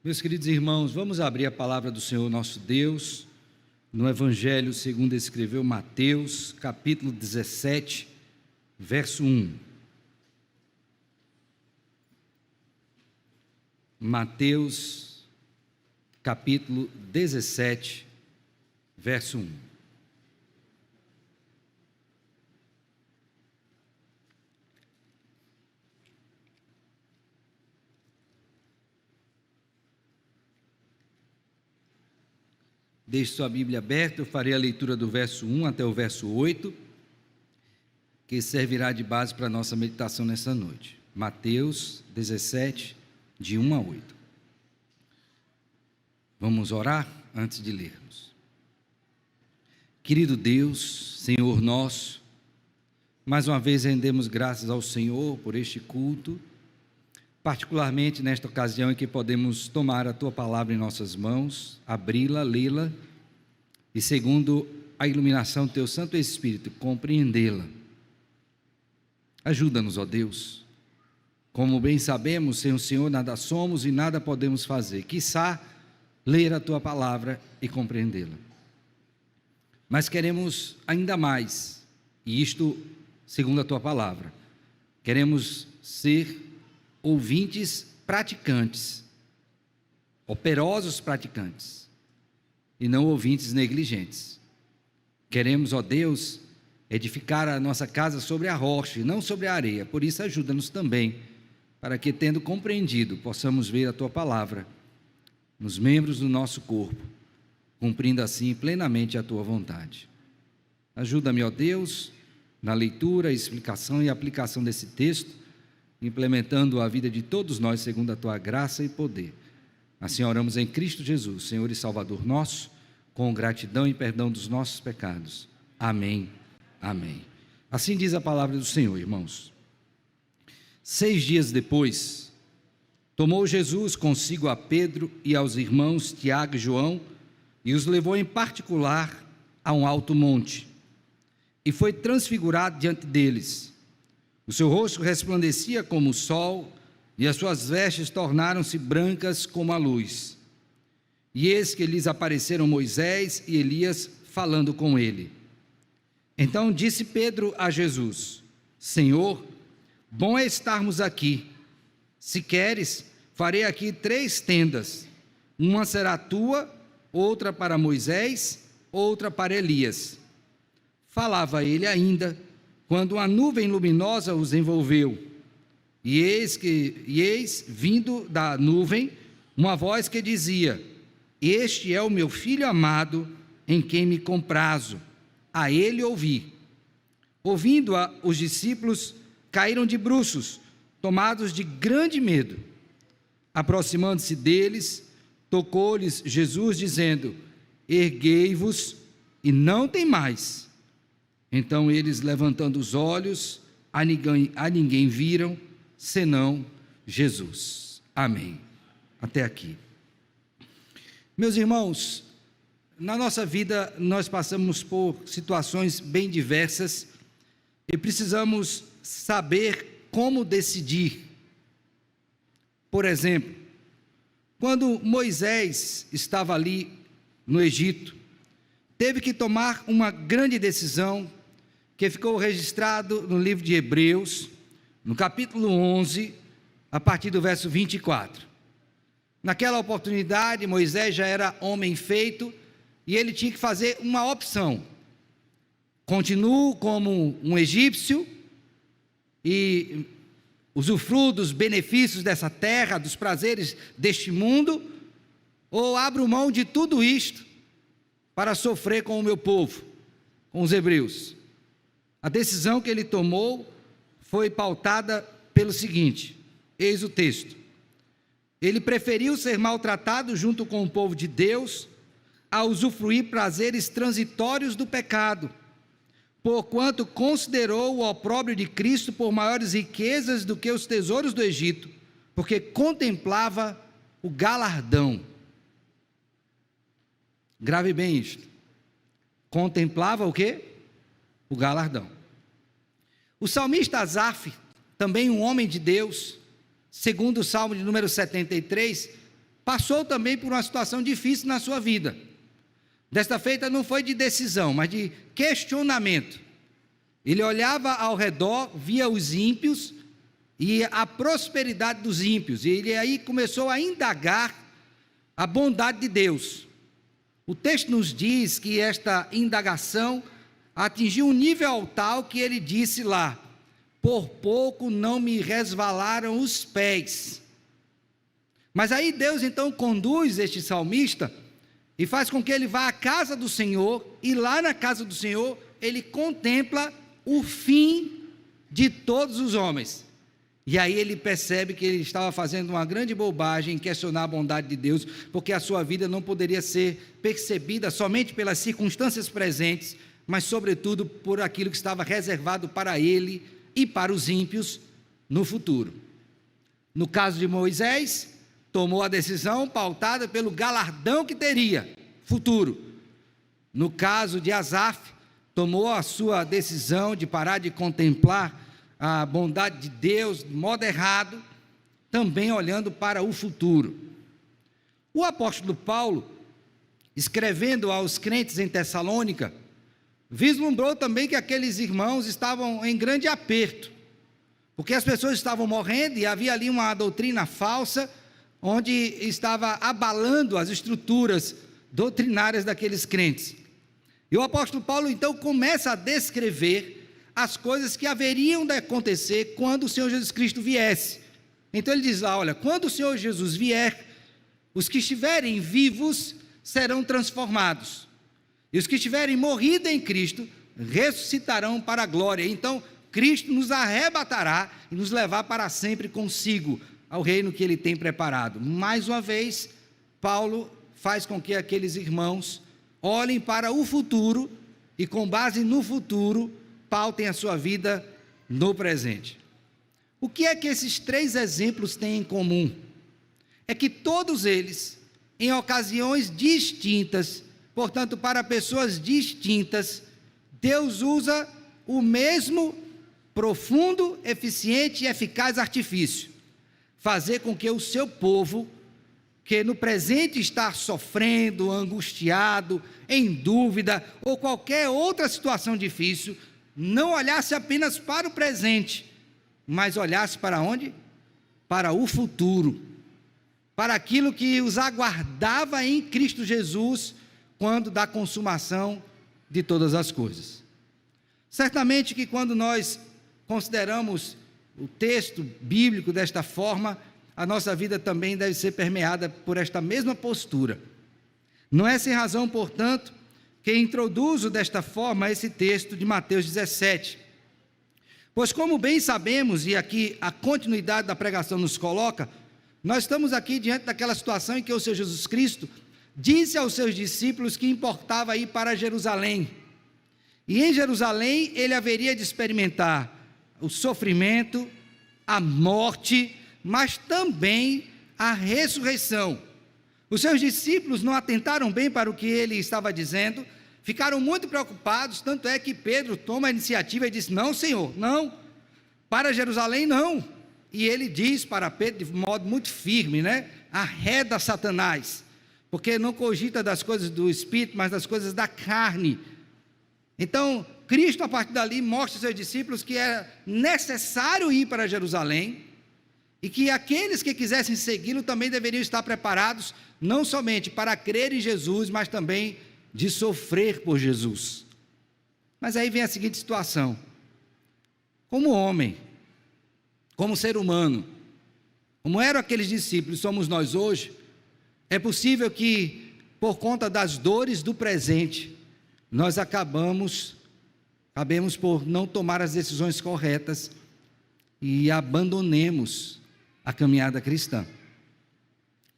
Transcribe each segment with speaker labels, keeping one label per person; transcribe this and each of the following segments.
Speaker 1: Meus queridos irmãos, vamos abrir a palavra do Senhor nosso Deus, no Evangelho segundo escreveu Mateus, capítulo 17, verso 1. Mateus, capítulo 17, verso 1. Deixe sua Bíblia aberta, eu farei a leitura do verso 1 até o verso 8, que servirá de base para a nossa meditação nessa noite. Mateus 17, de 1 a 8. Vamos orar antes de lermos. Querido Deus, Senhor nosso, mais uma vez rendemos graças ao Senhor por este culto, particularmente nesta ocasião em que podemos tomar a Tua palavra em nossas mãos, abri-la, lê-la e, segundo a iluminação do Teu Santo Espírito, compreendê-la. Ajuda-nos, ó Deus. Como bem sabemos, sem o Senhor nada somos e nada podemos fazer, quiçá ler a Tua palavra e compreendê-la. Mas queremos ainda mais, e isto segundo a Tua palavra, queremos ser ouvintes praticantes, operosos praticantes, e não ouvintes negligentes. Queremos, ó Deus, edificar a nossa casa sobre a rocha e não sobre a areia. Por isso ajuda-nos também, para que, tendo compreendido, possamos ver a Tua palavra nos membros do nosso corpo, cumprindo assim plenamente a Tua vontade. Ajuda-me, ó Deus, na leitura, explicação e aplicação desse texto, implementando a vida de todos nós segundo a Tua graça e poder. Assim oramos em Cristo Jesus, Senhor e Salvador nosso, com gratidão e perdão dos nossos pecados. Amém, amém. Assim diz a palavra do Senhor, irmãos. 6 dias depois, tomou Jesus consigo a Pedro e aos irmãos Tiago e João, e os levou em particular a um alto monte, e foi transfigurado diante deles. O seu rosto resplandecia como o sol, e as suas vestes tornaram-se brancas como a luz. E eis que lhes apareceram Moisés e Elias falando com ele. Então disse Pedro a Jesus: Senhor, bom é estarmos aqui. Se queres, farei aqui 3 tendas. Uma será tua, outra para Moisés, outra para Elias. Falava ele ainda, quando uma nuvem luminosa os envolveu, e eis, vindo da nuvem, uma voz que dizia: Este é o meu Filho amado, em quem me comprazo, a ele ouvi. Ouvindo-a, os discípulos caíram de bruços, tomados de grande medo. Aproximando-se deles, tocou-lhes Jesus, dizendo: Erguei-vos e não temais. Então eles, levantando os olhos, a ninguém viram, senão Jesus. Amém. Até aqui. Meus irmãos, na nossa vida nós passamos por situações bem diversas e precisamos saber como decidir. Por exemplo, quando Moisés estava ali no Egito, teve que tomar uma grande decisão, que ficou registrado no livro de Hebreus, no capítulo 11, a partir do verso 24. Naquela oportunidade, Moisés já era homem feito, e ele tinha que fazer uma opção: continuo como um egípcio, e usufruo dos benefícios dessa terra, dos prazeres deste mundo, ou abro mão de tudo isto, para sofrer com o meu povo, com os hebreus. A decisão que ele tomou foi pautada pelo seguinte, eis o texto: ele preferiu ser maltratado junto com o povo de Deus, a usufruir prazeres transitórios do pecado, porquanto considerou o opróbrio de Cristo por maiores riquezas do que os tesouros do Egito, porque contemplava o galardão. Grave bem isto. Contemplava o quê? O galardão. O salmista Asaf, também um homem de Deus, segundo o Salmo de número 73, passou também por uma situação difícil na sua vida. Desta feita não foi de decisão, mas de questionamento. Ele olhava ao redor, via os ímpios e a prosperidade dos ímpios, e ele aí começou a indagar a bondade de Deus. O texto nos diz que esta indagação atingiu um nível tal que ele disse lá: por pouco não me resvalaram os pés. Mas aí Deus então conduz este salmista e faz com que ele vá à casa do Senhor, e lá na casa do Senhor ele contempla o fim de todos os homens. E aí ele percebe que ele estava fazendo uma grande bobagem em questionar a bondade de Deus, porque a sua vida não poderia ser percebida somente pelas circunstâncias presentes, mas sobretudo por aquilo que estava reservado para ele e para os ímpios no futuro. No caso de Moisés, tomou a decisão pautada pelo galardão que teria futuro. No caso de Asaf, tomou a sua decisão de parar de contemplar a bondade de Deus de modo errado, também olhando para o futuro. O apóstolo Paulo, escrevendo aos crentes em Tessalônica, vislumbrou também que aqueles irmãos estavam em grande aperto, porque as pessoas estavam morrendo e havia ali uma doutrina falsa, onde estava abalando as estruturas doutrinárias daqueles crentes. E o apóstolo Paulo então começa a descrever as coisas que haveriam de acontecer quando o Senhor Jesus Cristo viesse. Então ele diz lá: olha, quando o Senhor Jesus vier, os que estiverem vivos serão transformados, e os que estiverem morrido em Cristo ressuscitarão para a glória. Então Cristo nos arrebatará e nos levar para sempre consigo ao reino que ele tem preparado. Mais uma vez, Paulo faz com que aqueles irmãos olhem para o futuro e, com base no futuro, pautem a sua vida no presente. O que é que esses três exemplos têm em comum? É que todos eles, em ocasiões distintas, portanto, para pessoas distintas, Deus usa o mesmo profundo, eficiente e eficaz artifício: fazer com que o seu povo, que no presente está sofrendo, angustiado, em dúvida, ou qualquer outra situação difícil, não olhasse apenas para o presente, mas olhasse para onde? Para o futuro, para aquilo que os aguardava em Cristo Jesus, quando da consumação de todas as coisas. Certamente que quando nós consideramos o texto bíblico desta forma, a nossa vida também deve ser permeada por esta mesma postura. Não é sem razão, portanto, que introduzo desta forma esse texto de Mateus 17. Pois, como bem sabemos, e aqui a continuidade da pregação nos coloca, nós estamos aqui diante daquela situação em que o Senhor Jesus Cristo disse aos seus discípulos que importava ir para Jerusalém. E em Jerusalém ele haveria de experimentar o sofrimento, a morte, mas também a ressurreição. Os seus discípulos não atentaram bem para o que ele estava dizendo, ficaram muito preocupados, tanto é que Pedro toma a iniciativa e diz: não, Senhor, não, para Jerusalém não. E ele diz para Pedro de modo muito firme, arreda Satanás, porque não cogita das coisas do Espírito, mas das coisas da carne. Então, Cristo, a partir dali, mostra aos seus discípulos que era necessário ir para Jerusalém, e que aqueles que quisessem segui-lo também deveriam estar preparados, não somente para crer em Jesus, mas também de sofrer por Jesus. Mas aí vem a seguinte situação: como homem, como ser humano, como eram aqueles discípulos, somos nós hoje, é possível que, por conta das dores do presente, nós acabemos por não tomar as decisões corretas e abandonemos a caminhada cristã.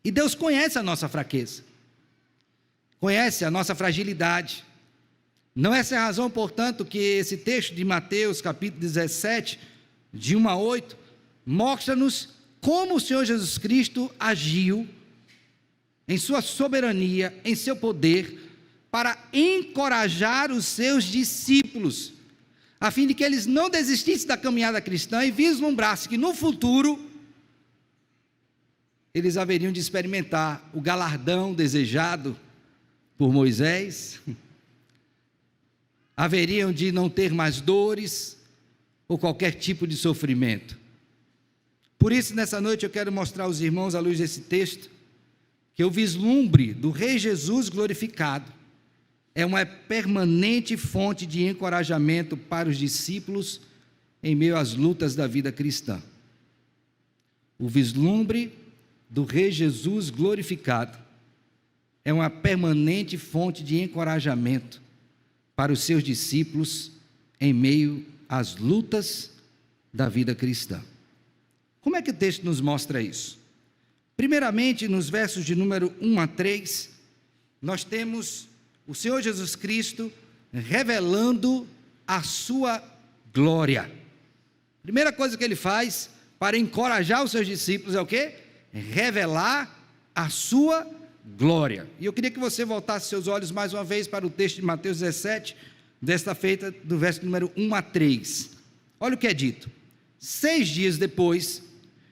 Speaker 1: E Deus conhece a nossa fraqueza, conhece a nossa fragilidade. Não é essa a razão, portanto, que esse texto de Mateus, capítulo 17, de 1 a 8, mostra-nos como o Senhor Jesus Cristo agiu em sua soberania, em seu poder, para encorajar os seus discípulos, a fim de que eles não desistissem da caminhada cristã e vislumbrassem que no futuro eles haveriam de experimentar o galardão desejado por Moisés, haveriam de não ter mais dores ou qualquer tipo de sofrimento. Por isso, nessa noite eu quero mostrar aos irmãos, à luz desse texto, que o vislumbre do Rei Jesus glorificado é uma permanente fonte de encorajamento para os discípulos em meio às lutas da vida cristã. O vislumbre do Rei Jesus glorificado é uma permanente fonte de encorajamento para os seus discípulos em meio às lutas da vida cristã. Como é que o texto nos mostra isso? Primeiramente, nos versos de número 1 a 3, nós temos o Senhor Jesus Cristo revelando a sua glória. Primeira coisa que ele faz para encorajar os seus discípulos é o quê? Revelar a sua glória. E eu queria que você voltasse seus olhos mais uma vez para o texto de Mateus 17, desta feita, do verso número 1 a 3. Olha o que é dito. 6 dias depois,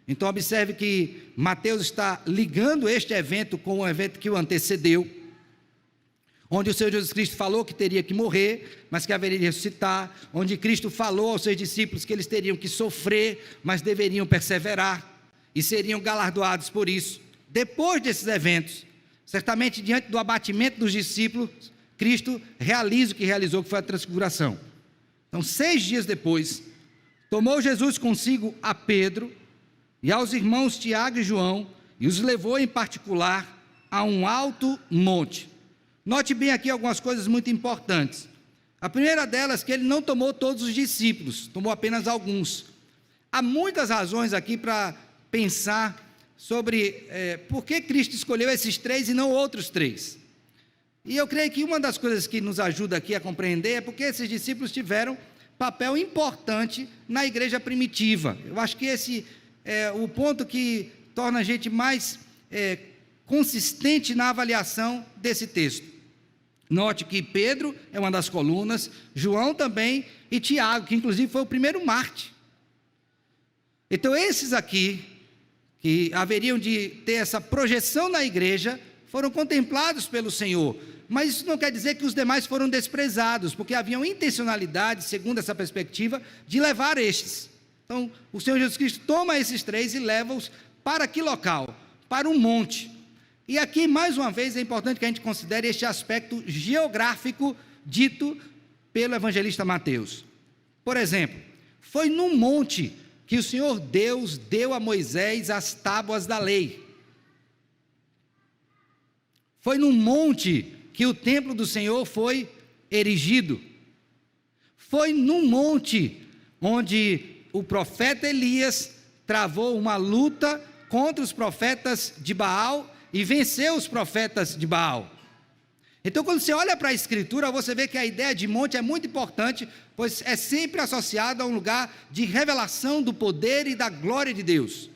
Speaker 1: então observe que Mateus está ligando este evento com o evento que o antecedeu, onde o Senhor Jesus Cristo falou que teria que morrer, mas que haveria de ressuscitar, onde Cristo falou aos seus discípulos que eles teriam que sofrer, mas deveriam perseverar, e seriam galardoados por isso. Depois desses eventos, certamente diante do abatimento dos discípulos, Cristo realiza o que realizou, que foi a transfiguração. Então, 6 dias depois, tomou Jesus consigo a Pedro e aos irmãos Tiago e João, e os levou em particular a um alto monte. Note bem aqui algumas coisas muito importantes. A primeira delas, que ele não tomou todos os discípulos, tomou apenas alguns. Há muitas razões aqui para pensar sobre por que Cristo escolheu esses 3 e não outros 3. E eu creio que uma das coisas que nos ajuda aqui a compreender é porque esses discípulos tiveram papel importante na igreja primitiva. Eu acho que esse é o ponto que torna a gente mais consistente na avaliação desse texto. Note que Pedro é uma das colunas, João também, e Tiago, que inclusive foi o primeiro mártir. Então esses aqui, que haveriam de ter essa projeção na igreja, foram contemplados pelo Senhor, mas isso não quer dizer que os demais foram desprezados, porque haviam intencionalidade, segundo essa perspectiva, de levar estes. Então o Senhor Jesus Cristo toma esses 3 e leva-os para que local? Para um monte. E aqui, mais uma vez, é importante que a gente considere este aspecto geográfico dito pelo evangelista Mateus. Por exemplo, foi num monte que o Senhor Deus deu a Moisés as tábuas da lei. Foi num monte que o templo do Senhor foi erigido. Foi num monte onde o profeta Elias travou uma luta contra os profetas de Baal e venceu os profetas de Baal. Então, quando você olha para a Escritura, você vê que a ideia de monte é muito importante, pois é sempre associada a um lugar de revelação do poder e da glória de Deus.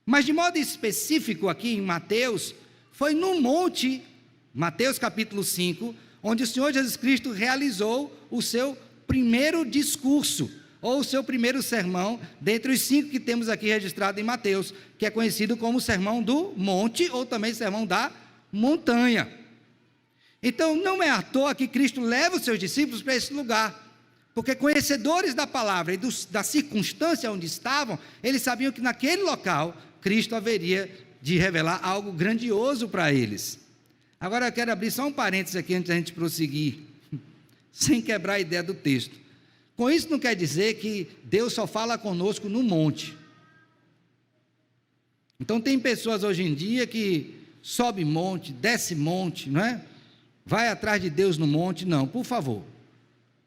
Speaker 1: Mas de modo específico aqui em Mateus, foi no monte, Mateus capítulo 5, onde o Senhor Jesus Cristo realizou o seu primeiro discurso, ou o seu primeiro sermão, dentre os 5 que temos aqui registrado em Mateus, que é conhecido como o sermão do monte, ou também sermão da montanha. Então não é à toa que Cristo leva os seus discípulos para esse lugar, porque conhecedores da palavra e da circunstância onde estavam, eles sabiam que naquele local, Cristo haveria de revelar algo grandioso para eles. Agora eu quero abrir só um parênteses aqui, antes da gente prosseguir, sem quebrar a ideia do texto. Com isso não quer dizer que Deus só fala conosco no monte. Então tem pessoas hoje em dia que sobe monte, desce monte, não é? Vai atrás de Deus no monte. Não, por favor.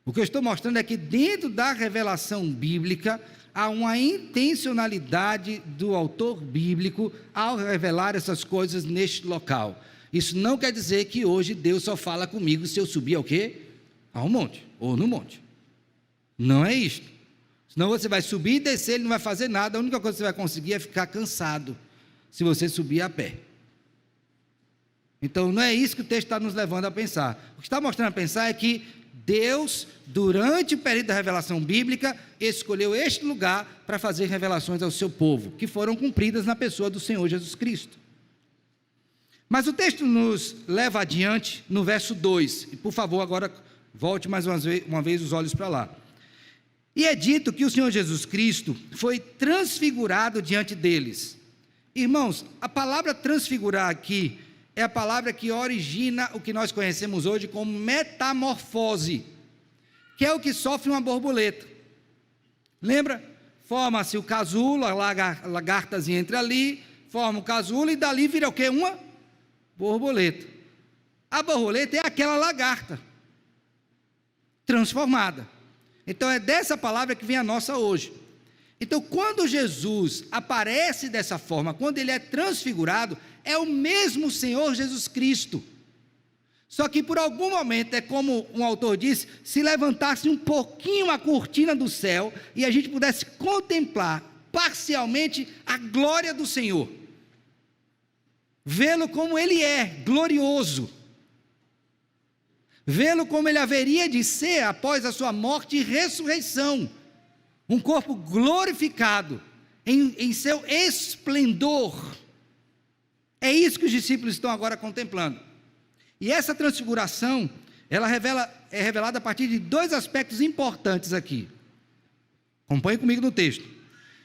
Speaker 1: O que eu estou mostrando é que dentro da revelação bíblica há uma intencionalidade do autor bíblico ao revelar essas coisas neste local. Isso não quer dizer que hoje Deus só fala comigo se eu subir ao quê? Ao monte, ou no monte. Não é isto. Senão você vai subir e descer, ele não vai fazer nada, a única coisa que você vai conseguir é ficar cansado, se você subir a pé. Então não é isso que o texto está nos levando a pensar. O que está mostrando a pensar é que Deus, durante o período da revelação bíblica, escolheu este lugar para fazer revelações ao seu povo, que foram cumpridas na pessoa do Senhor Jesus Cristo. Mas o texto nos leva adiante no verso 2, e por favor agora volte mais uma vez os olhos para lá. E é dito que o Senhor Jesus Cristo foi transfigurado diante deles. Irmãos, a palavra transfigurar aqui é a palavra que origina o que nós conhecemos hoje como metamorfose, que é o que sofre uma borboleta. Lembra? Forma-se o casulo, a lagartazinha entra ali, forma o casulo e dali vira o quê? Uma borboleta. A borboleta é aquela lagarta transformada. Então é dessa palavra que vem a nossa hoje. Então quando Jesus aparece dessa forma, quando ele é transfigurado, é o mesmo Senhor Jesus Cristo. Só que por algum momento, é como um autor disse, se levantasse um pouquinho a cortina do céu e a gente pudesse contemplar parcialmente a glória do Senhor. Vê-lo como ele é, glorioso. Vê-lo como ele haveria de ser após a sua morte e ressurreição. Um corpo glorificado em seu esplendor. É isso que os discípulos estão agora contemplando. E essa transfiguração, ela é revelada a partir de dois aspectos importantes aqui. Acompanhe comigo no texto.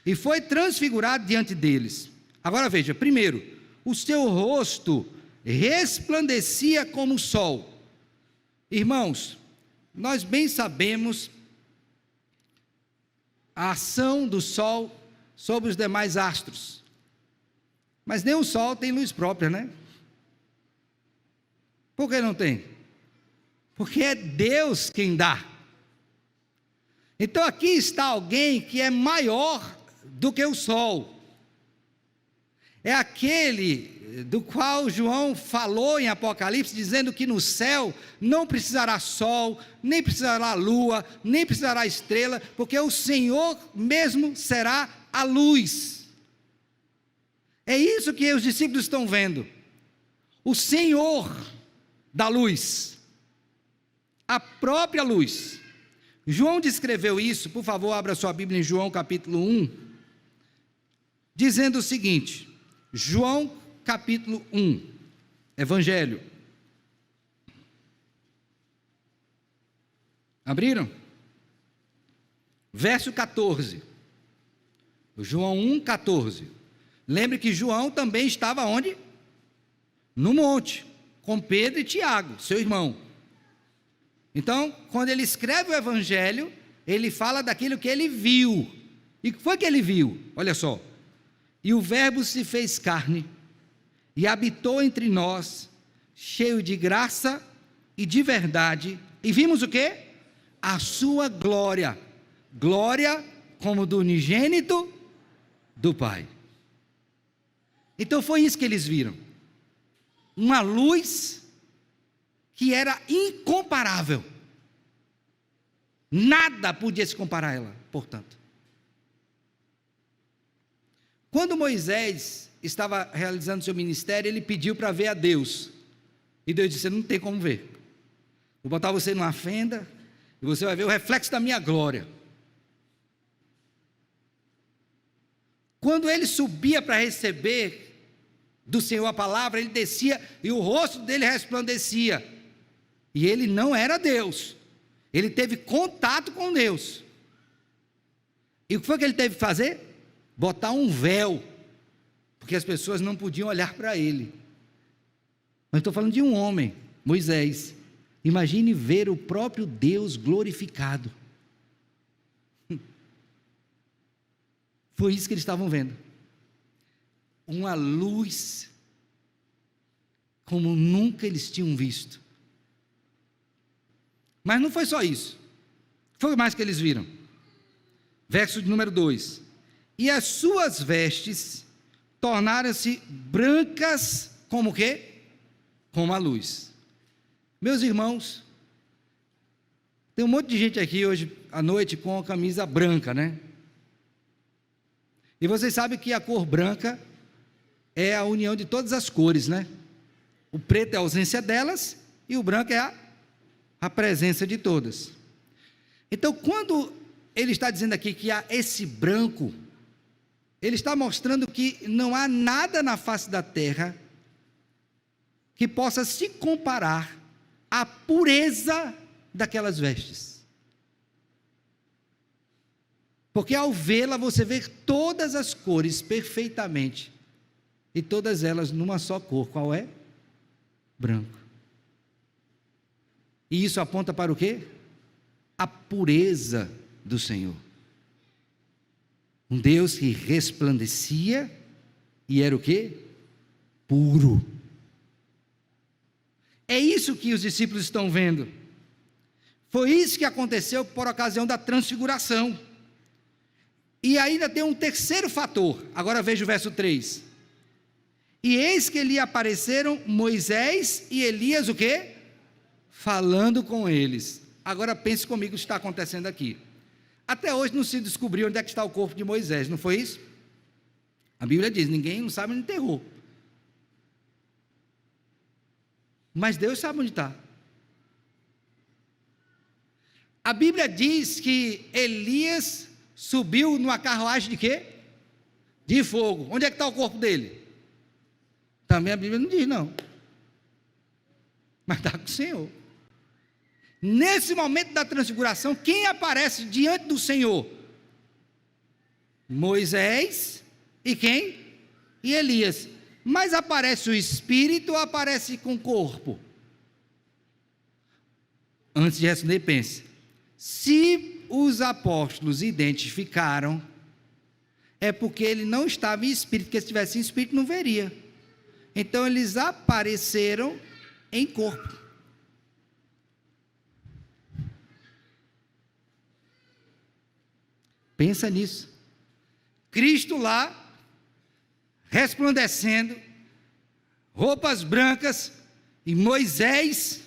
Speaker 1: E foi transfigurado diante deles. Agora veja, primeiro, o seu rosto resplandecia como o sol. Irmãos, nós bem sabemos a ação do sol sobre os demais astros. Mas nem o sol tem luz própria, né? Por que não tem? Porque é Deus quem dá. Então aqui está alguém que é maior do que o sol. É aquele do qual João falou em Apocalipse, dizendo que no céu não precisará sol, nem precisará lua, nem precisará estrela, porque o Senhor mesmo será a luz. É isso que os discípulos estão vendo. O Senhor da luz, a própria luz. João descreveu isso, por favor, abra sua Bíblia em João capítulo 1, dizendo o seguinte, João capítulo 1, Evangelho. Abriram? Verso 14. João 1, 14. Lembre que João também estava onde? No monte, com Pedro e Tiago, seu irmão. Então, quando ele escreve o Evangelho, ele fala daquilo que ele viu. E o que foi que ele viu? Olha só. E o Verbo se fez carne, e habitou entre nós, cheio de graça e de verdade. E vimos o quê? A sua glória. Glória como do unigênito do Pai. Então foi isso que eles viram. Uma luz que era incomparável. Nada podia se comparar a ela, portanto. Quando Moisés estava realizando seu ministério, ele pediu para ver a Deus. E Deus disse, não tem como ver. Vou botar você numa fenda, e você vai ver o reflexo da minha glória. Quando ele subia para receber do Senhor a palavra, ele descia e o rosto dele resplandecia. E ele não era Deus. Ele teve contato com Deus. E o que foi que ele teve que fazer? Botar um véu, porque as pessoas não podiam olhar para ele. Mas estou falando de um homem, Moisés. Imagine ver o próprio Deus glorificado. Foi isso que eles estavam vendo. Uma luz como nunca eles tinham visto. Mas não foi só isso. Foi mais que eles viram. Verso de número 2. E as suas vestes tornaram-se brancas como o quê? Como a luz. Meus irmãos, tem um monte de gente aqui hoje à noite com a camisa branca, né? E vocês sabem que a cor branca é a união de todas as cores, né? O preto é a ausência delas e o branco é a a presença de todas. Então, quando ele está dizendo aqui que há esse branco, ele está mostrando que não há nada na face da terra que possa se comparar à pureza daquelas vestes. Porque ao vê-la, você vê todas as cores perfeitamente, e todas elas numa só cor. Qual é? Branco. E isso aponta para o quê? A pureza do Senhor. Um Deus que resplandecia e era o quê? Puro. É isso que os discípulos estão vendo. Foi isso que aconteceu por ocasião da transfiguração. E ainda tem um terceiro fator. Agora veja o verso 3. E eis que lhe apareceram Moisés e Elias, o quê? Falando com eles. Agora pense comigo o que está acontecendo aqui. Até hoje não se descobriu onde é que está o corpo de Moisés, não foi isso? A Bíblia diz, ninguém não sabe onde enterrou. Mas Deus sabe onde está. A Bíblia diz que Elias subiu numa carruagem de quê? De fogo. Onde é que está o corpo dele? Também a Bíblia não diz, não. Mas está com o Senhor. Nesse momento da transfiguração, quem aparece diante do Senhor? Moisés e quem? E Elias. Mas aparece o Espírito ou aparece com o corpo? Antes de responder, pense. Se os apóstolos identificaram, é porque ele não estava em espírito, porque se tivesse em espírito não veria. Então eles apareceram em corpo. Pensa nisso. Cristo lá, resplandecendo, roupas brancas, e Moisés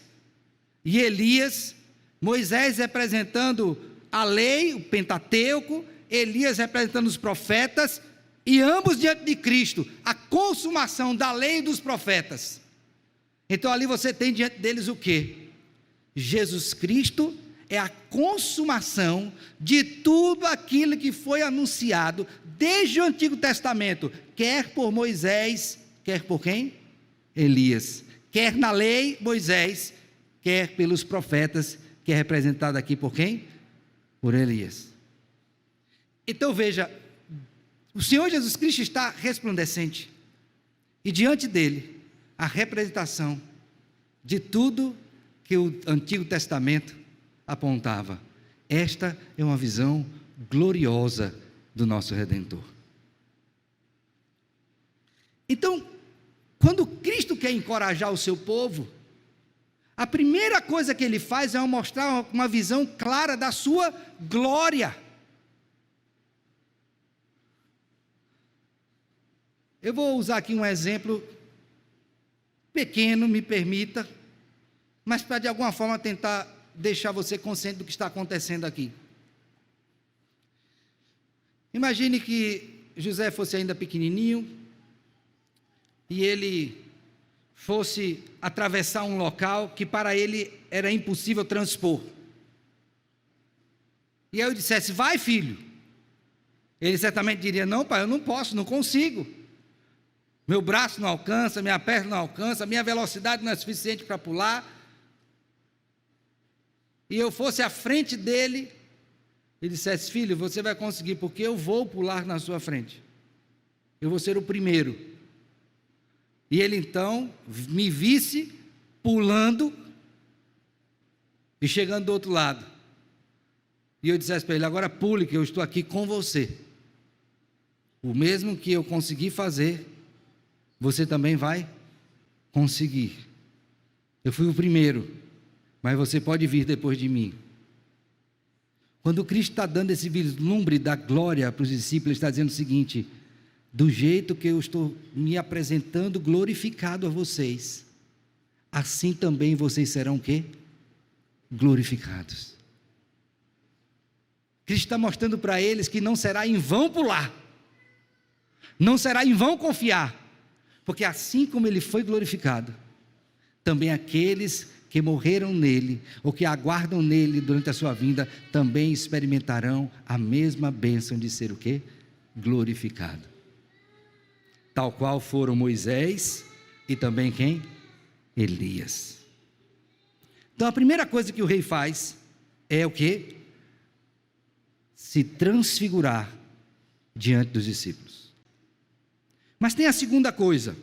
Speaker 1: e Elias, Moisés representando a lei, o Pentateuco, Elias representando os profetas, e ambos diante de Cristo, a consumação da lei e dos profetas. Então ali você tem diante deles o quê? Jesus Cristo é a consumação de tudo aquilo que foi anunciado desde o Antigo Testamento, quer por Moisés, quer por quem? Elias. Quer na lei, Moisés, quer pelos profetas, que é representado aqui por quem? Por Elias. Então veja, o Senhor Jesus Cristo está resplandecente, e diante dele, a representação de tudo que o Antigo Testamento apontava. Esta é uma visão gloriosa do nosso Redentor. Então, quando Cristo quer encorajar o seu povo, a primeira coisa que ele faz é mostrar uma visão clara da sua glória. Eu vou usar aqui um exemplo pequeno, me permita, mas para de alguma forma tentar deixar você consciente do que está acontecendo aqui. Imagine que José fosse ainda pequenininho e ele fosse atravessar um local que para ele era impossível transpor. E aí eu dissesse, vai filho. Ele certamente diria, não pai, eu não posso, não consigo. Meu braço não alcança, minha perna não alcança, minha velocidade não é suficiente para pular. E eu fosse à frente dele e dissesse, filho, você vai conseguir, porque eu vou pular na sua frente. Eu vou ser o primeiro. E ele então me visse pulando e chegando do outro lado. E eu dissesse para ele, agora pule que eu estou aqui com você. O mesmo que eu consegui fazer, você também vai conseguir. Eu fui o primeiro, mas você pode vir depois de mim. Quando Cristo está dando esse vislumbre da glória para os discípulos, ele está dizendo o seguinte, do jeito que eu estou me apresentando glorificado a vocês, assim também vocês serão o quê? Glorificados. Cristo está mostrando para eles que não será em vão pular, não será em vão confiar, porque assim como ele foi glorificado, também aqueles que morreram nele, ou que aguardam nele durante a sua vinda, também experimentarão a mesma bênção de ser o quê? Glorificado. Tal qual foram Moisés e também quem? Elias. Então a primeira coisa que o rei faz é o quê? Se transfigurar diante dos discípulos. Mas tem a segunda coisa.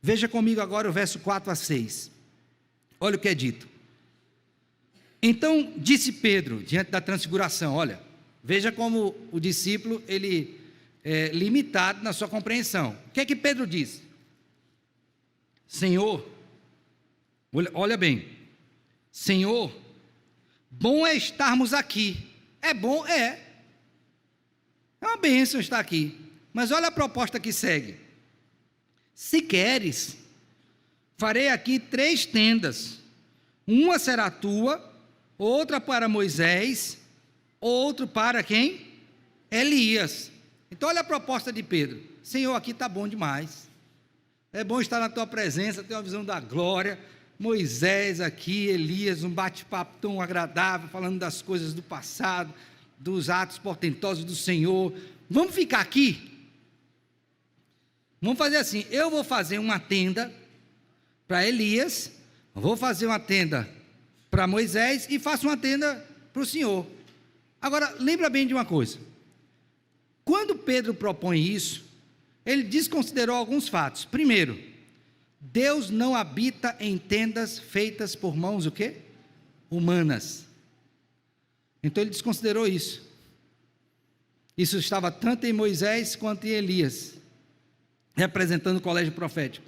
Speaker 1: Veja comigo agora o verso 4 a 6. Olha o que é dito. Então disse Pedro, diante da transfiguração, olha, veja como o discípulo, ele é limitado na sua compreensão. O que é que Pedro diz? Senhor, olha bem, Senhor, bom é estarmos aqui. É bom, é uma bênção estar aqui, mas olha a proposta que segue. Se queres, farei aqui 3 tendas, uma será tua, outra para Moisés, outro para quem? Elias. Então olha a proposta de Pedro. Senhor, aqui está bom demais, é bom estar na tua presença, ter uma visão da glória. Moisés aqui, Elias, um bate-papo tão agradável, falando das coisas do passado, dos atos portentosos do Senhor. Vamos ficar aqui? Vamos fazer assim, eu vou fazer uma tenda para Elias, vou fazer uma tenda para Moisés e faço uma tenda para o Senhor. Agora, lembra bem de uma coisa, quando Pedro propõe isso, ele desconsiderou alguns fatos. Primeiro, Deus não habita em tendas feitas por mãos o quê? Humanas. Então ele desconsiderou isso. Isso estava tanto em Moisés quanto em Elias, representando o colégio profético.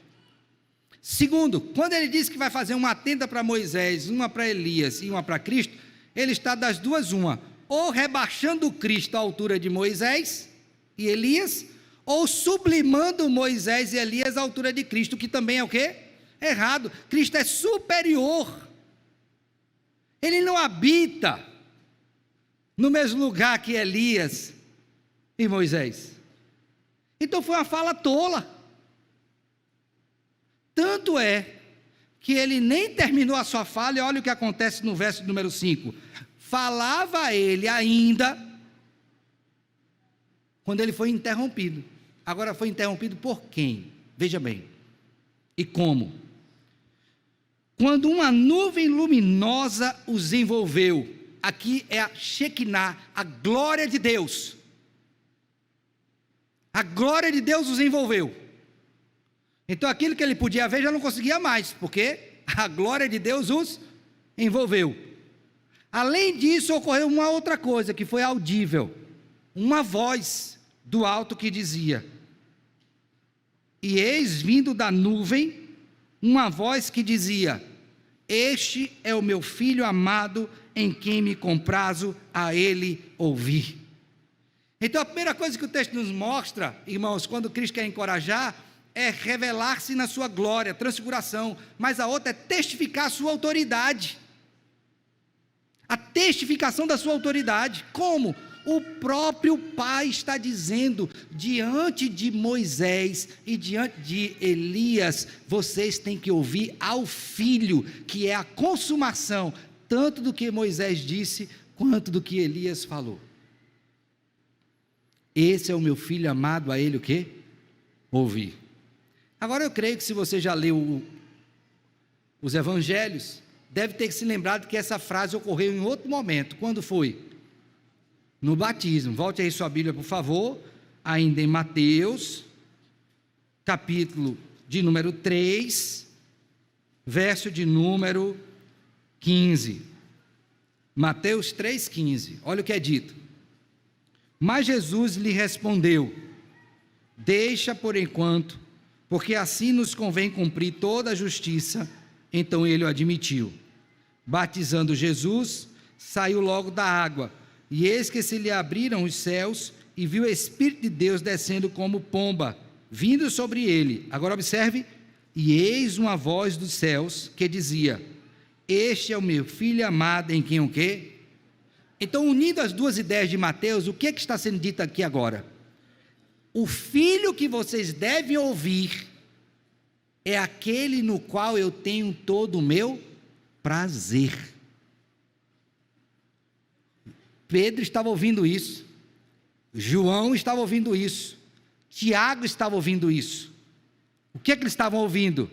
Speaker 1: Segundo, quando ele diz que vai fazer uma tenda para Moisés, uma para Elias e uma para Cristo, ele está das duas uma, ou rebaixando Cristo à altura de Moisés e Elias, ou sublimando Moisés e Elias à altura de Cristo, que também é o quê? Errado. Cristo é superior. Ele não habita no mesmo lugar que Elias e Moisés. Então foi uma fala tola. Tanto é que ele nem terminou a sua fala, e olha o que acontece no verso número 5. Falava ele ainda, quando ele foi interrompido. Agora foi interrompido por quem? Veja bem. E como? Quando uma nuvem luminosa os envolveu. Aqui é a Shekinah, a glória de Deus. A glória de Deus os envolveu. Então aquilo que ele podia ver já não conseguia mais, porque a glória de Deus os envolveu. Além disso, ocorreu uma outra coisa que foi audível. Uma voz do alto que dizia: e eis vindo da nuvem, uma voz que dizia: este é o meu filho amado, em quem me comprazo a ele ouvir. Então a primeira coisa que o texto nos mostra, irmãos, quando Cristo quer encorajar, é revelar-se na sua glória, transfiguração, mas a outra é testificar a sua autoridade, a testificação da sua autoridade. Como? O próprio Pai está dizendo, diante de Moisés e diante de Elias, vocês têm que ouvir ao Filho, que é a consumação, tanto do que Moisés disse, quanto do que Elias falou. Esse é o meu filho amado, a ele o quê? Ouvir. Agora eu creio que se você já leu os evangelhos, deve ter se lembrado que essa frase ocorreu em outro momento. Quando foi? No batismo. Volte aí sua Bíblia, por favor, ainda em Mateus, capítulo de número 3, verso de número 15. Mateus 3,15. Olha o que é dito. Mas Jesus lhe respondeu: deixa por enquanto, porque assim nos convém cumprir toda a justiça. Então ele o admitiu. Batizando Jesus, saiu logo da água, e eis que se lhe abriram os céus, e viu o Espírito de Deus descendo como pomba, vindo sobre ele. Agora observe: e eis uma voz dos céus que dizia: este é o meu filho amado, em quem o quê? Então, unindo as duas ideias de Mateus, o que é que está sendo dito aqui agora? O filho que vocês devem ouvir é aquele no qual eu tenho todo o meu prazer. Pedro estava ouvindo isso, João estava ouvindo isso, Tiago estava ouvindo isso. O que é que eles estavam ouvindo?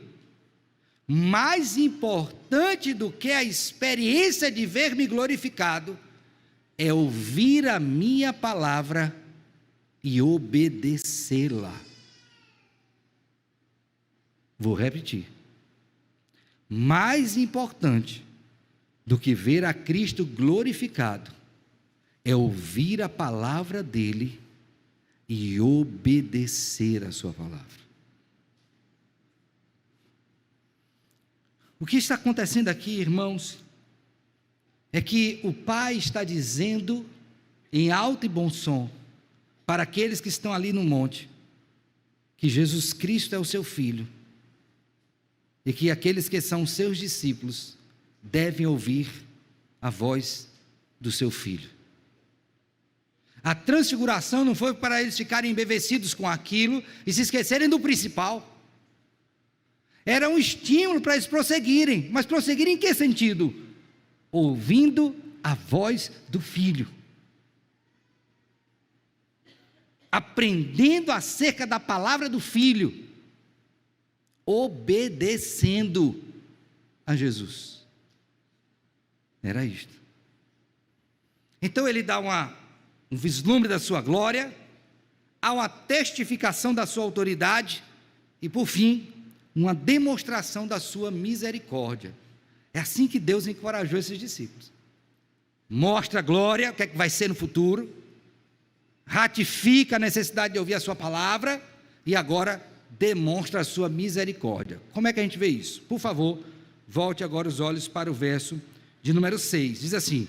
Speaker 1: Mais importante do que a experiência de ver-me glorificado é ouvir a minha palavra e obedecê-la. Vou repetir. Mais importante do que ver a Cristo glorificado é ouvir a palavra dele e obedecer a sua palavra. O que está acontecendo aqui, irmãos, é que o Pai está dizendo em alto e bom som para aqueles que estão ali no monte que Jesus Cristo é o seu Filho e que aqueles que são seus discípulos devem ouvir a voz do seu Filho. A transfiguração não foi para eles ficarem embevecidos com aquilo e se esquecerem do principal. Era um estímulo para eles prosseguirem. Mas prosseguirem em que sentido? Ouvindo a voz do Filho. Aprendendo acerca da palavra do Filho. Obedecendo a Jesus. Era isto. Então ele dá um vislumbre da sua glória, há uma testificação da sua autoridade e, por fim, uma demonstração da sua misericórdia. É assim que Deus encorajou esses discípulos. Mostra a glória, o que é que vai ser no futuro, ratifica a necessidade de ouvir a sua palavra e agora demonstra a sua misericórdia. Como é que a gente vê isso? Por favor, volte agora os olhos para o verso de número 6. Diz assim: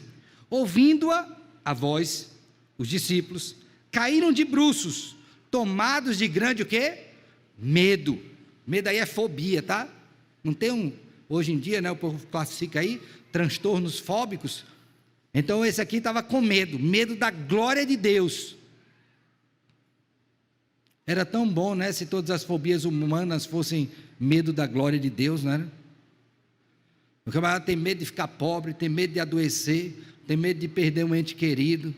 Speaker 1: ouvindo-a, a voz, os discípulos caíram de bruços, tomados de grande o quê? Medo. Medo aí é fobia, tá? Não tem hoje em dia, né, o povo classifica aí, transtornos fóbicos. Então esse aqui estava com medo da glória de Deus. Era tão bom, né, se todas as fobias humanas fossem medo da glória de Deus, não era? O camarada tem medo de ficar pobre, tem medo de adoecer, tem medo de perder um ente querido,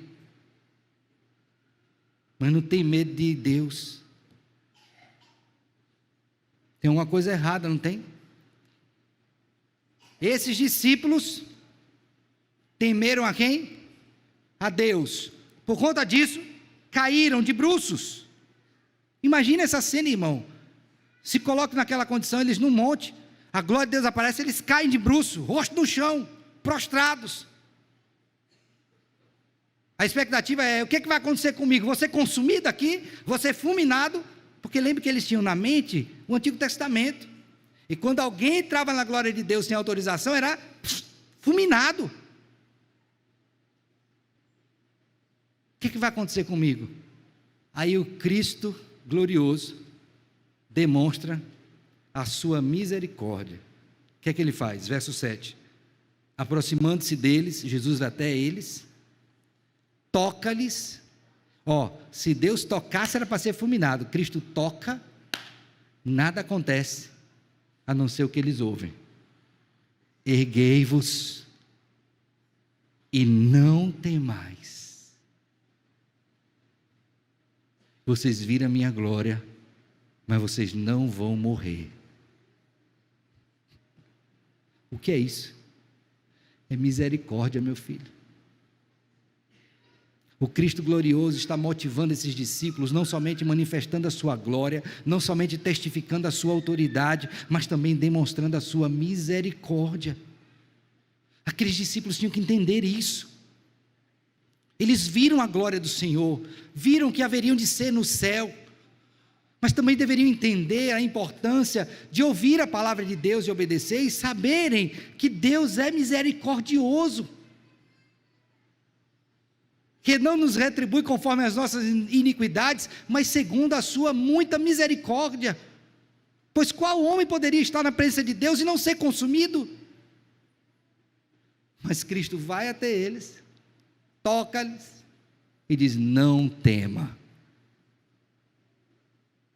Speaker 1: mas não tem medo de Deus. Tem uma coisa errada, não tem? Esses discípulos temeram a quem? A Deus. Por conta disso, caíram de bruços. Imagina essa cena, irmão. Se coloca naquela condição, eles no monte, a glória de Deus aparece, eles caem de bruço, rosto no chão, prostrados. A expectativa é: o que vai acontecer comigo? Vou ser consumido aqui? Vou ser fulminado? Porque lembre que eles tinham na mente o Antigo Testamento. E quando alguém entrava na glória de Deus sem autorização, era fulminado. O que vai acontecer comigo? Aí o Cristo glorioso demonstra a sua misericórdia. O que é que ele faz? Verso 7. Aproximando-se deles, Jesus vai até eles, toca-lhes. Se Deus tocasse era para ser fulminado. Cristo toca, nada acontece, a não ser o que eles ouvem. Erguei-vos e não temais. Vocês viram a minha glória, mas vocês não vão morrer. O que é isso? É misericórdia, meu filho. O Cristo glorioso está motivando esses discípulos, não somente manifestando a sua glória, não somente testificando a sua autoridade, mas também demonstrando a sua misericórdia. Aqueles discípulos tinham que entender isso. Eles viram a glória do Senhor, viram que haveriam de ser no céu, mas também deveriam entender a importância de ouvir a palavra de Deus e obedecer, e saberem que Deus é misericordioso, que não nos retribui conforme as nossas iniquidades, mas segundo a sua muita misericórdia. Pois qual homem poderia estar na presença de Deus e não ser consumido? Mas Cristo vai até eles, toca-lhes e diz: não tema.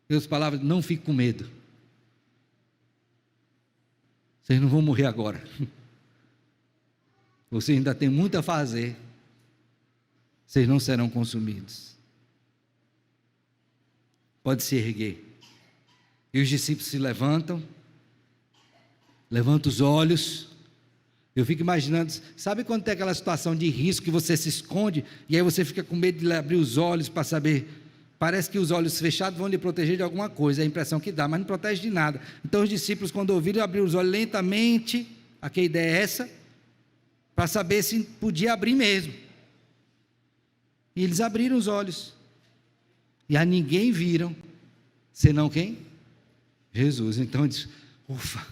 Speaker 1: Em outras palavras, não fique com medo. Vocês não vão morrer agora. Vocês ainda têm muito a fazer. Vocês não serão consumidos. Pode se erguer. E os discípulos se levantam os olhos. Eu fico imaginando, sabe quando tem aquela situação de risco que você se esconde e aí você fica com medo de abrir os olhos para saber, parece que os olhos fechados vão lhe proteger de alguma coisa, é a impressão que dá, mas não protege de nada. Então os discípulos, quando ouviram, abriram os olhos lentamente, aqui a ideia é essa, para saber se podia abrir mesmo. E eles abriram os olhos, e a ninguém viram, senão quem? Jesus. Então diz, ufa,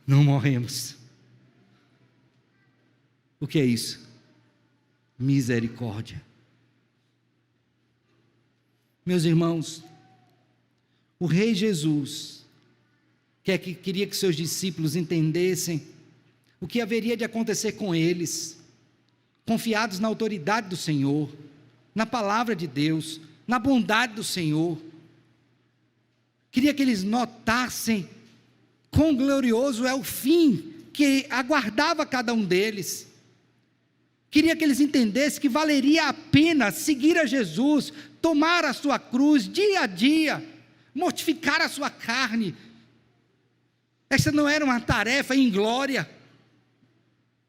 Speaker 1: não morremos. O que é isso? Misericórdia. Meus irmãos, o Rei Jesus queria que seus discípulos entendessem o que haveria de acontecer com eles, confiados na autoridade do Senhor, na palavra de Deus, na bondade do Senhor. Queria que eles notassem quão glorioso é o fim que aguardava cada um deles. Queria que eles entendessem que valeria a pena seguir a Jesus, tomar a sua cruz dia a dia, mortificar a sua carne. Essa não era uma tarefa inglória,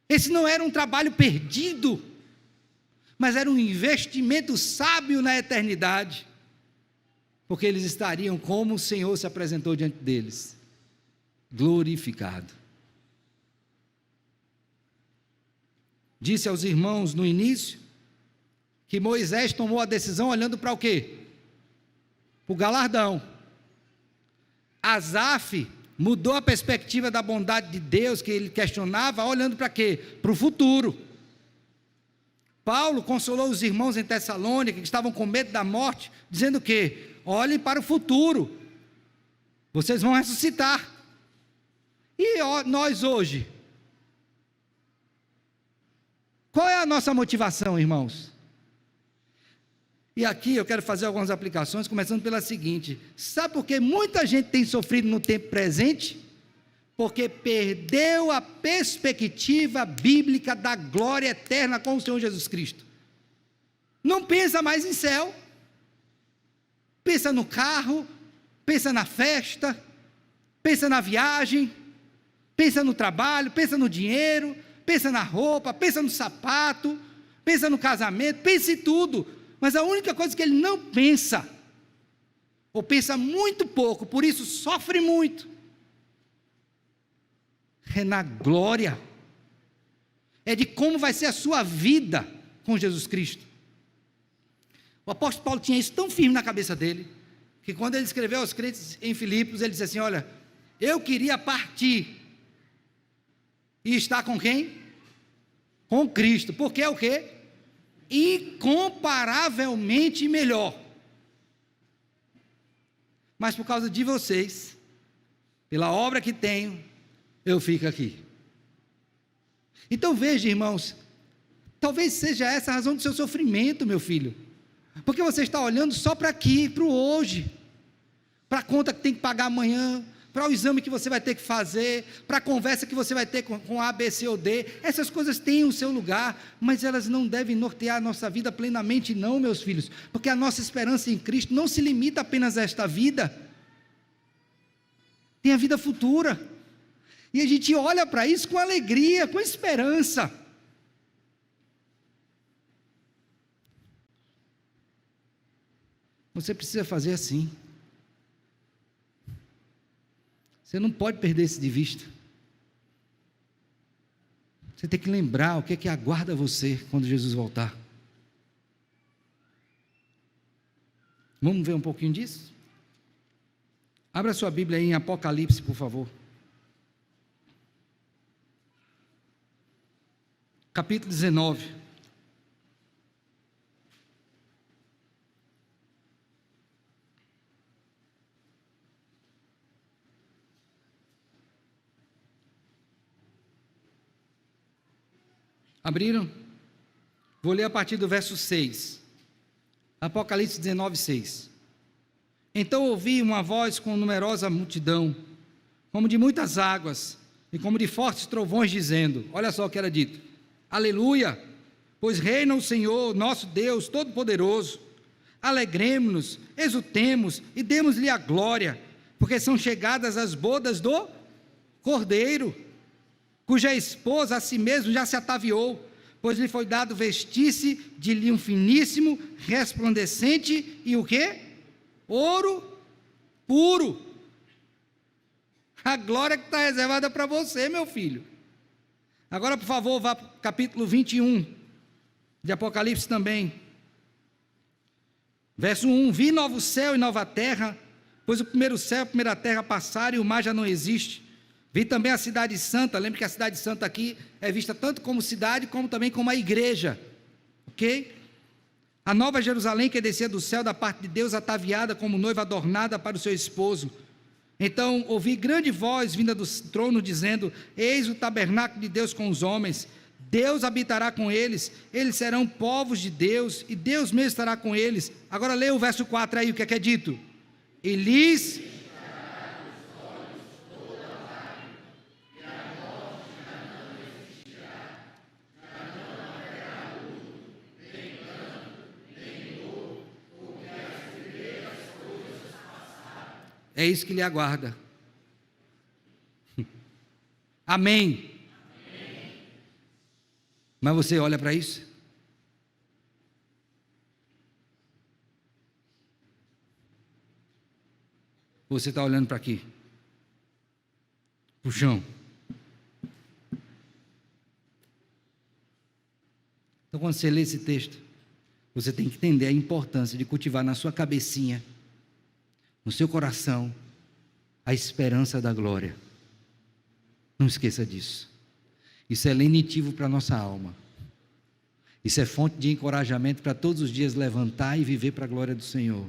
Speaker 1: esse não era um trabalho perdido, mas era um investimento sábio na eternidade, porque eles estariam como o Senhor se apresentou diante deles, glorificado. Disse aos irmãos no início, que Moisés tomou a decisão olhando para o quê? Para o galardão. Asaf mudou a perspectiva da bondade de Deus, que ele questionava, olhando para quê? Para o futuro. Paulo consolou os irmãos em Tessalônica, que estavam com medo da morte, dizendo o quê? Olhem para o futuro, vocês vão ressuscitar. E nós hoje? Qual é a nossa motivação, irmãos? E aqui eu quero fazer algumas aplicações, começando pela seguinte: sabe por que muita gente tem sofrido no tempo presente? Porque perdeu a perspectiva bíblica da glória eterna com o Senhor Jesus Cristo. Não pensa mais em céu, pensa no carro, pensa na festa, pensa na viagem, pensa no trabalho, pensa no dinheiro, pensa na roupa, pensa no sapato, pensa no casamento, pensa em tudo, mas a única coisa que ele não pensa, ou pensa muito pouco, por isso sofre muito, é na glória, é de como vai ser a sua vida com Jesus Cristo. O apóstolo Paulo tinha isso tão firme na cabeça dele, que quando ele escreveu aos crentes em Filipos, ele disse assim: olha, eu queria partir e estar com quem? Com Cristo, porque é o quê? Incomparavelmente melhor. Mas por causa de vocês, pela obra que tenho, eu fico aqui. Então veja, irmãos, talvez seja essa a razão do seu sofrimento, meu filho, porque você está olhando só para aqui, para o hoje, para a conta que tem que pagar amanhã, para o exame que você vai ter que fazer, para a conversa que você vai ter com A, B, C ou D. Essas coisas têm o seu lugar, mas elas não devem nortear a nossa vida plenamente não, meus filhos, porque a nossa esperança em Cristo não se limita apenas a esta vida, tem a vida futura, e a gente olha para isso com alegria, com esperança. Você precisa fazer assim. Você não pode perder isso de vista. Você tem que lembrar o que é que aguarda você quando Jesus voltar. Vamos ver um pouquinho disso? Abra sua Bíblia aí em Apocalipse, por favor. Capítulo 19. Abriram? Vou ler a partir do verso 6. Apocalipse 19, 6. Então ouvi uma voz com numerosa multidão, como de muitas águas, e como de fortes trovões, dizendo, olha só o que era dito, aleluia, pois reina o Senhor, nosso Deus Todo-Poderoso, alegremos-nos, exultemos e demos-lhe a glória, porque são chegadas as bodas do Cordeiro, cuja esposa a si mesmo já se ataviou, pois lhe foi dado vestir-se de linho finíssimo, resplandecente e o quê? Ouro puro. A glória que está reservada para você, meu filho. Agora, por favor, vá para o capítulo 21 de Apocalipse também. Verso 1, vi novo céu e nova terra, pois o primeiro céu e a primeira terra passaram e o mar já não existe. Vi também a cidade santa, lembre que a cidade santa aqui é vista tanto como cidade, como também como a igreja, ok? A nova Jerusalém que descia do céu da parte de Deus, ataviada como noiva adornada para o seu esposo. Então ouvi grande voz vinda do trono dizendo, eis o tabernáculo de Deus com os homens, Deus habitará com eles, eles serão povos de Deus, e Deus mesmo estará com eles. Agora leia o verso 4 aí, o que é dito? E lhes... É isso que lhe aguarda. Amém. Amém. Mas você olha para isso? Você está olhando para aqui? Para o chão? Então, quando você lê esse texto, você tem que entender a importância de cultivar na sua cabecinha, no seu coração, a esperança da glória. Não esqueça disso. Isso é lenitivo para a nossa alma. Isso é fonte de encorajamento para todos os dias levantar e viver para a glória do Senhor.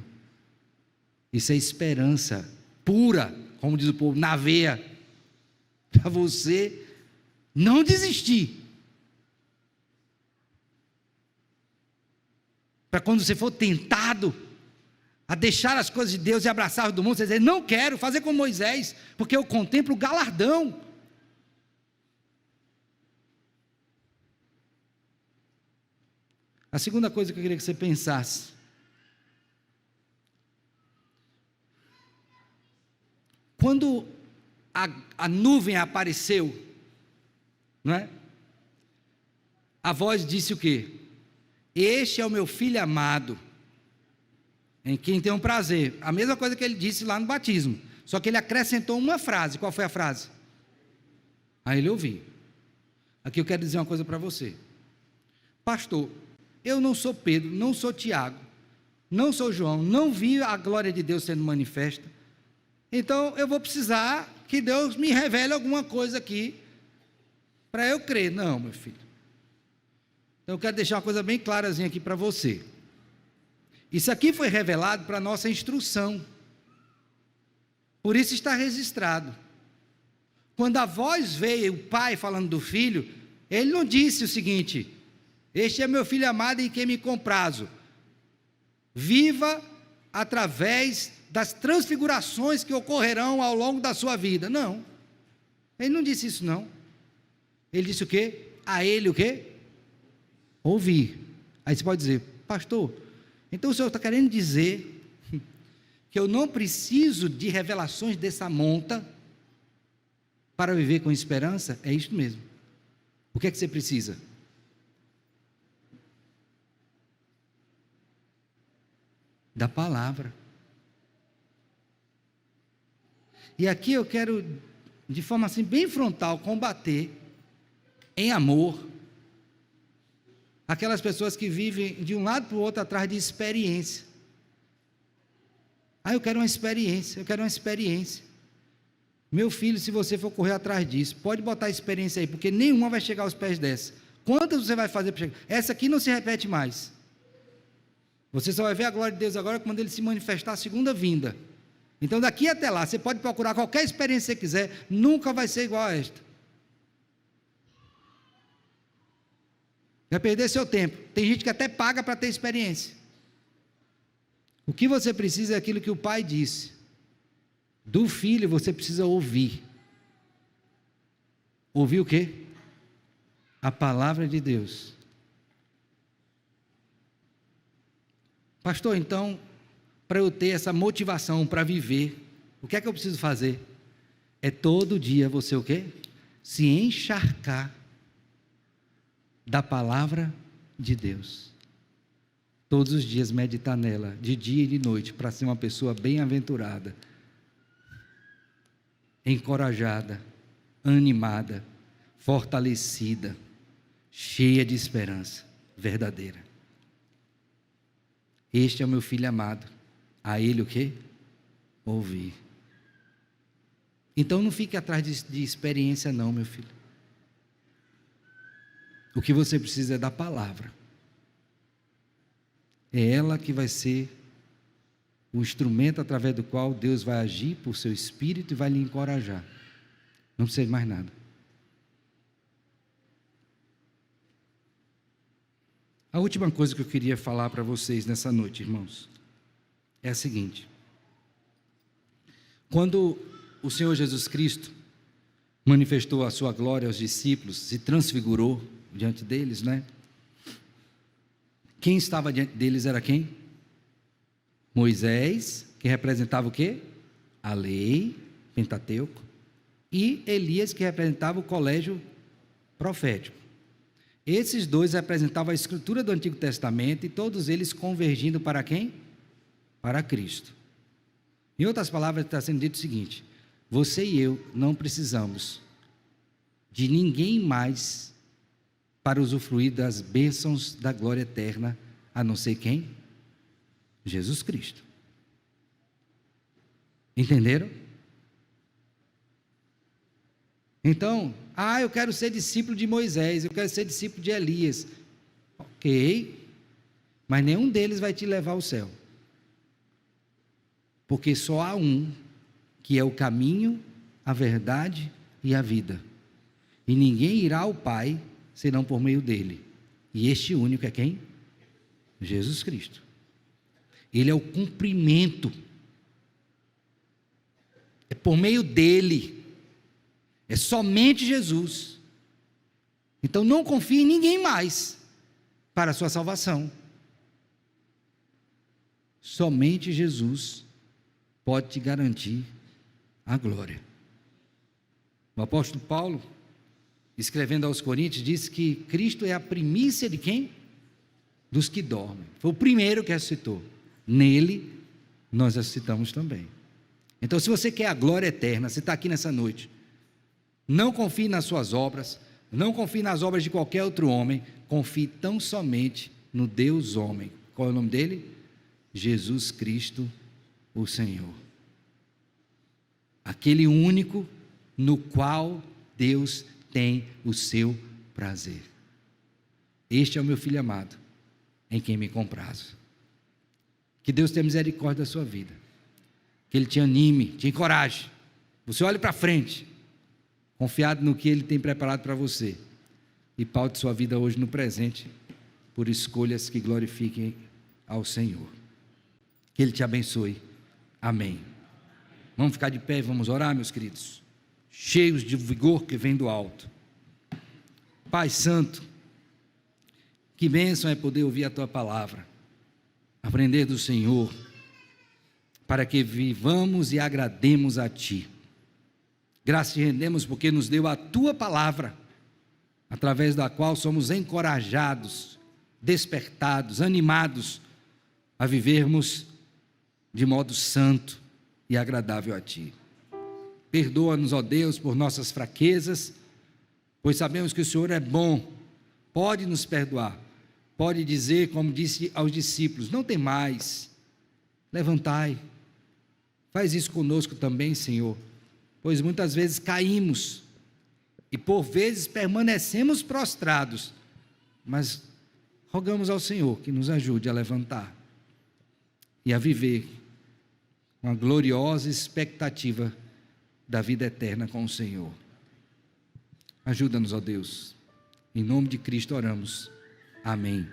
Speaker 1: Isso é esperança pura, como diz o povo, na veia, para você não desistir. Para quando você for tentado a deixar as coisas de Deus e abraçar o do mundo, você dizer, não quero fazer como Moisés, porque eu contemplo o galardão. A segunda coisa que eu queria que você pensasse, quando a nuvem apareceu, não é? A voz disse o quê? Este é o meu filho amado, em quem tenho prazer. A mesma coisa que ele disse lá no batismo, só que ele acrescentou uma frase. Qual foi a frase? Aí ele ouviu. Aqui eu quero dizer uma coisa para você. Pastor, eu não sou Pedro, não sou Tiago, não sou João, não vi a glória de Deus sendo manifesta, então eu vou precisar que Deus me revele alguma coisa aqui, para eu crer. Não, meu filho. Então eu quero deixar uma coisa bem clarazinha aqui para você. Isso aqui foi revelado para a nossa instrução, por isso está registrado. Quando a voz veio, o pai falando do filho, ele não disse o seguinte, este é meu filho amado em quem me comprazo, viva através das transfigurações que ocorrerão ao longo da sua vida. Não, ele não disse isso não. Ele disse o quê? A ele o quê? Ouvir. Aí você pode dizer, pastor, então o senhor está querendo dizer que eu não preciso de revelações dessa monta para viver com esperança? É isso mesmo. O que é que você precisa? Da palavra. E aqui eu quero, de forma assim bem frontal, combater em amor aquelas pessoas que vivem de um lado para o outro atrás de experiência. Eu quero uma experiência, eu quero uma experiência. Meu filho, se você for correr atrás disso, pode botar a experiência aí, porque nenhuma vai chegar aos pés dessa. Quantas você vai fazer para chegar? Essa aqui não se repete mais. Você só vai ver a glória de Deus agora quando Ele se manifestar a segunda vinda. Então daqui até lá, você pode procurar qualquer experiência que você quiser, nunca vai ser igual a esta. Vai perder seu tempo. Tem gente que até paga para ter experiência. O que você precisa é aquilo que o pai disse. Do filho você precisa ouvir. ouvir o quê? A palavra de Deus. Pastor, então, para eu ter essa motivação para viver, o que é que eu preciso fazer? É todo dia você o quê? Se encharcar da palavra de Deus. Todos os dias meditar nela, de dia e de noite, para ser uma pessoa bem-aventurada, encorajada, animada, fortalecida, cheia de esperança verdadeira. Este é o meu filho amado, a ele o quê? Ouvir. Então não fique atrás de experiência não, meu filho. O que você precisa é da palavra. É ela que vai ser o instrumento através do qual Deus vai agir por seu Espírito e vai lhe encorajar. Não precisa de mais nada. A última coisa que eu queria falar para vocês nessa noite, irmãos, é a seguinte. Quando o Senhor Jesus Cristo manifestou a sua glória aos discípulos, se transfigurou diante deles, né? Quem estava diante deles era quem? Moisés, que representava o quê? A lei, Pentateuco, e Elias, que representava o colégio profético. Esses dois representavam a escritura do Antigo Testamento e todos eles convergindo para quem? Para Cristo. Em outras palavras, está sendo dito o seguinte: você e eu não precisamos de ninguém mais para usufruir das bênçãos da glória eterna, a não ser quem? Jesus Cristo. Entenderam? Então, eu quero ser discípulo de Moisés, eu quero ser discípulo de Elias. Ok, mas nenhum deles vai te levar ao céu. Porque só há um, que é o caminho, a verdade e a vida. E ninguém irá ao Pai, senão por meio dele. E este único é quem? Jesus Cristo. Ele é o cumprimento. É por meio dele. É somente Jesus. Então não confie em ninguém mais para a sua salvação. Somente Jesus pode te garantir a glória. O apóstolo Paulo, escrevendo aos Coríntios, disse que Cristo é a primícia de quem? Dos que dormem. Foi o primeiro que ressuscitou. Nele nós ressuscitamos também. Então, se você quer a glória eterna, você está aqui nessa noite, não confie nas suas obras, não confie nas obras de qualquer outro homem, confie tão somente no Deus homem. Qual é o nome dele? Jesus Cristo, o Senhor. Aquele único no qual Deus tem o seu prazer. Este é o meu filho amado, em quem me comprazo. Que Deus tenha misericórdia da sua vida, que Ele te anime, te encoraje, você olhe para frente, confiado no que Ele tem preparado para você, e paute sua vida hoje no presente, por escolhas que glorifiquem ao Senhor. Que Ele te abençoe. Amém. Vamos ficar de pé e vamos orar, meus queridos, cheios de vigor que vem do alto. Pai Santo, que bênção é poder ouvir a Tua palavra, aprender do Senhor, para que vivamos e agrademos a Ti. Graças te rendemos porque nos deu a Tua palavra, através da qual somos encorajados, despertados, animados a vivermos de modo santo e agradável a Ti. Perdoa-nos, ó Deus, por nossas fraquezas, pois sabemos que o Senhor é bom, pode nos perdoar, pode dizer, como disse aos discípulos: não temais, levantai. Faz isso conosco também, Senhor, pois muitas vezes caímos e por vezes permanecemos prostrados, mas rogamos ao Senhor que nos ajude a levantar e a viver uma gloriosa expectativa da vida eterna com o Senhor. Ajuda-nos, ó Deus, em nome de Cristo oramos, amém.